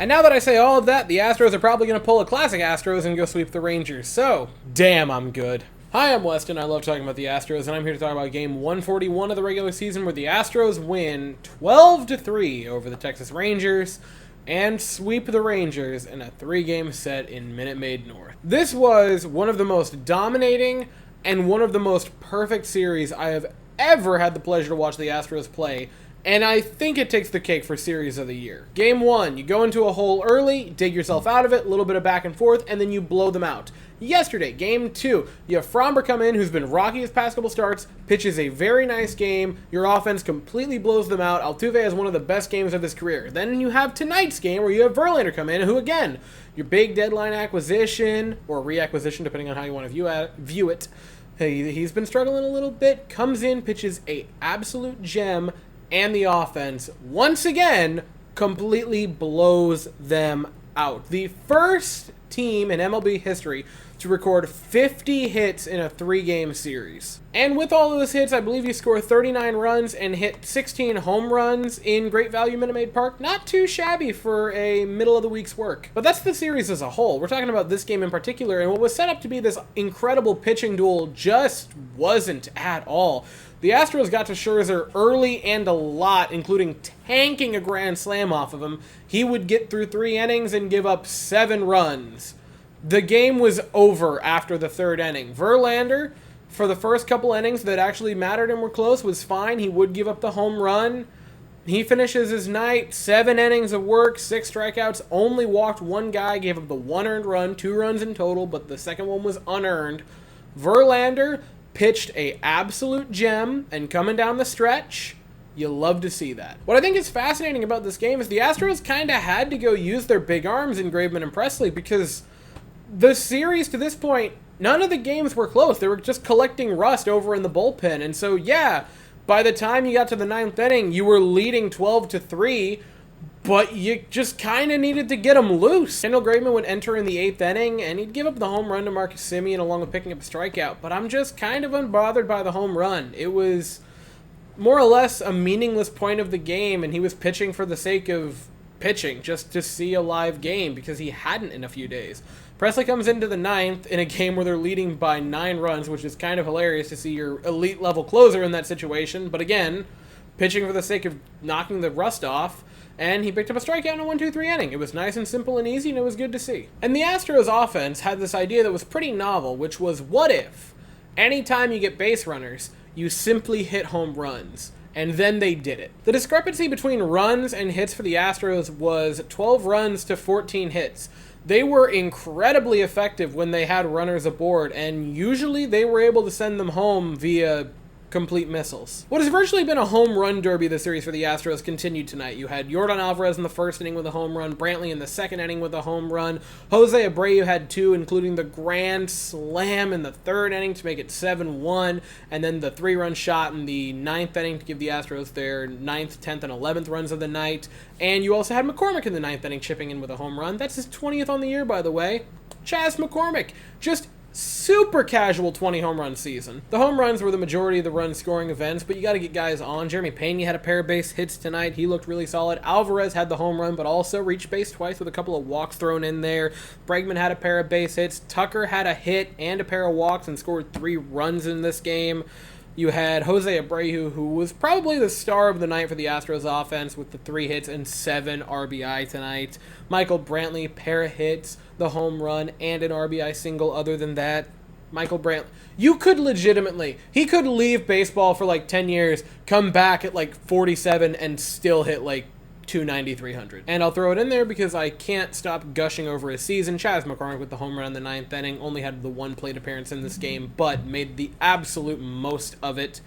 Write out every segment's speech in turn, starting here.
And now that I say all of that, the Astros are probably going to pull a classic Astros and go sweep the Rangers. So, damn, I'm good. Hi, I'm Weston. I love talking about the Astros, and I'm here to talk about game 141 of the regular season where the Astros win 12-3 over the Texas Rangers and sweep the Rangers in a 3-game set in Minute Maid North. This was one of the most dominating and one of the most perfect series I have ever had the pleasure to watch the Astros play, and I think it takes the cake for series of the year. Game 1, you go into a hole early, dig yourself out of it, a little bit of back and forth, and then you blow them out. Yesterday, Game 2, you have Fromber come in, who's been rocky his past couple starts, pitches a very nice game, your offense completely blows them out. Altuve has one of the best games of his career. Then you have tonight's game where you have Verlander come in, who again, your big deadline acquisition, or reacquisition depending on how you want to view it. He's been struggling a little bit, comes in, pitches a absolute gem, and the offense, once again, completely blows them out. The first team in MLB history to record 50 hits in a 3-game series. And with all of those hits, I believe he scored 39 runs and hit 16 home runs in Great Value Minute Maid Park. Not too shabby for a middle of the week's work. But that's the series as a whole. We're talking about this game in particular, and what was set up to be this incredible pitching duel just wasn't at all. The Astros got to Scherzer early and a lot, including tanking a grand slam off of him. He would get through 3 innings and give up 7 runs. The game was over after the 3rd inning. Verlander, for the first couple innings that actually mattered and were close, was fine. He would give up the home run. He finishes his night, 7 innings of work, 6 strikeouts, only walked 1 guy, gave up the 1 earned run, 2 runs in total, but the second one was unearned. Verlander pitched a absolute gem, and coming down the stretch, you love to see that. What I think is fascinating about this game is the Astros kind of had to go use their big arms in Graveman and Presley because the series to this point, none of the games were close. They were just collecting rust over in the bullpen, and so yeah, by the time you got to the 9th inning, you were leading 12-3, but you just kind of needed to get them loose. Kendall Graveman would enter in the 8th inning, and he'd give up the home run to Marcus Semien along with picking up a strikeout. But I'm just kind of unbothered by the home run. It was more or less a meaningless point of the game, and he was pitching for the sake of pitching, just to see a live game, because he hadn't in a few days. Presley comes into the 9th in a game where they're leading by 9 runs, which is kind of hilarious to see your elite-level closer in that situation. But again, pitching for the sake of knocking the rust off, and he picked up a strikeout in a 1-2-3 inning. It was nice and simple and easy, and it was good to see. And the Astros offense had this idea that was pretty novel, which was, what if, anytime you get base runners, you simply hit home runs? And then they did it. The discrepancy between runs and hits for the Astros was 12 runs to 14 hits. They were incredibly effective when they had runners aboard, and usually they were able to send them home via complete missiles. What has virtually been a home run derby this series for the Astros continued tonight. You had Yordan Alvarez in the 1st inning with a home run, Brantley in the 2nd inning with a home run, Jose Abreu had 2, including the grand slam in the 3rd inning to make it 7-1, and then the 3-run shot in the 9th inning to give the Astros their 9th, 10th, and 11th runs of the night. And you also had McCormick in the 9th inning chipping in with a home run. That's his 20th on the year, by the way. Chas McCormick, just super casual 20 home run season. The home runs were the majority of the run scoring events, but you got to get guys on. Jeremy Pena had a pair of base hits tonight. He looked really solid. Alvarez had the home run, but also reached base twice with a couple of walks thrown in there. Bregman had a pair of base hits. Tucker had a hit and a pair of walks and scored 3 runs in this game. You had Jose Abreu, who was probably the star of the night for the Astros offense with the 3 hits and 7 RBI tonight. Michael Brantley, pair of hits, the home run, and an RBI single. Other than that, Michael Brantley, you could legitimately, he could leave baseball for like 10 years, come back at like 47 and still hit like 290, 300. And I'll throw it in there because I can't stop gushing over his season. Chas McCormick with the home run in the 9th inning, only had the 1 plate appearance in this game, but made the absolute most of it.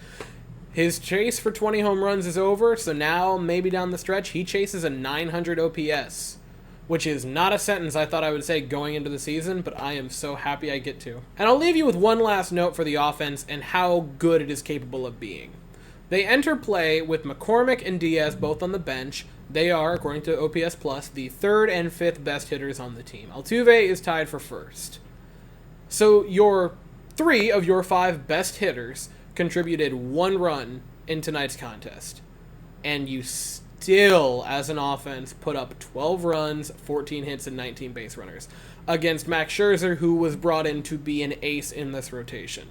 His chase for 20 home runs is over, so now maybe down the stretch he chases a 900 OPS, which is not a sentence I thought I would say going into the season, but I am so happy I get to. And I'll leave you with one last note for the offense and how good it is capable of being. They enter play with McCormick and Diaz both on the bench. They are, according to OPS Plus, the 3rd and 5th best hitters on the team. Altuve is tied for 1st. So your 3 of your 5 best hitters contributed 1 run in tonight's contest. And you still, as an offense, put up 12 runs, 14 hits, and 19 base runners against Max Scherzer, who was brought in to be an ace in this rotation.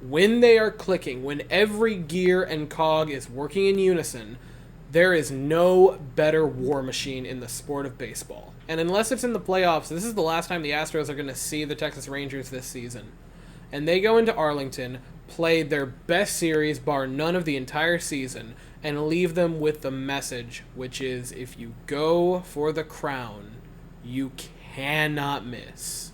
When they are clicking, when every gear and cog is working in unison, there is no better war machine in the sport of baseball. And unless it's in the playoffs, this is the last time the Astros are going to see the Texas Rangers this season. And they go into Arlington, play their best series, bar none of the entire season, and leave them with the message, which is, if you go for the crown, you cannot miss.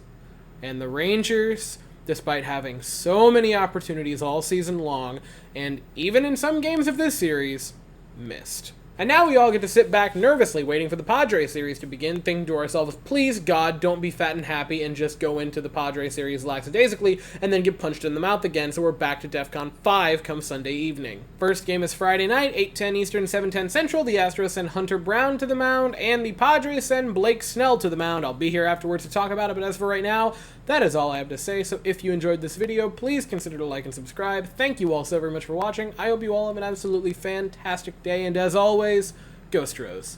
And the Rangers, despite having so many opportunities all season long, and even in some games of this series, missed. And now we all get to sit back nervously waiting for the Padres series to begin, thinking to ourselves, please God, don't be fat and happy and just go into the Padres series lackadaisically and then get punched in the mouth again, so we're back to DEFCON 5 come Sunday evening. First game is Friday night, 8:10 Eastern, 7:10 Central. The Astros send Hunter Brown to the mound, and the Padres send Blake Snell to the mound. I'll be here afterwards to talk about it, but as for right now, that is all I have to say. So if you enjoyed this video, please consider to like and subscribe. Thank you all so very much for watching. I hope you all have an absolutely fantastic day, and as always, go Astros.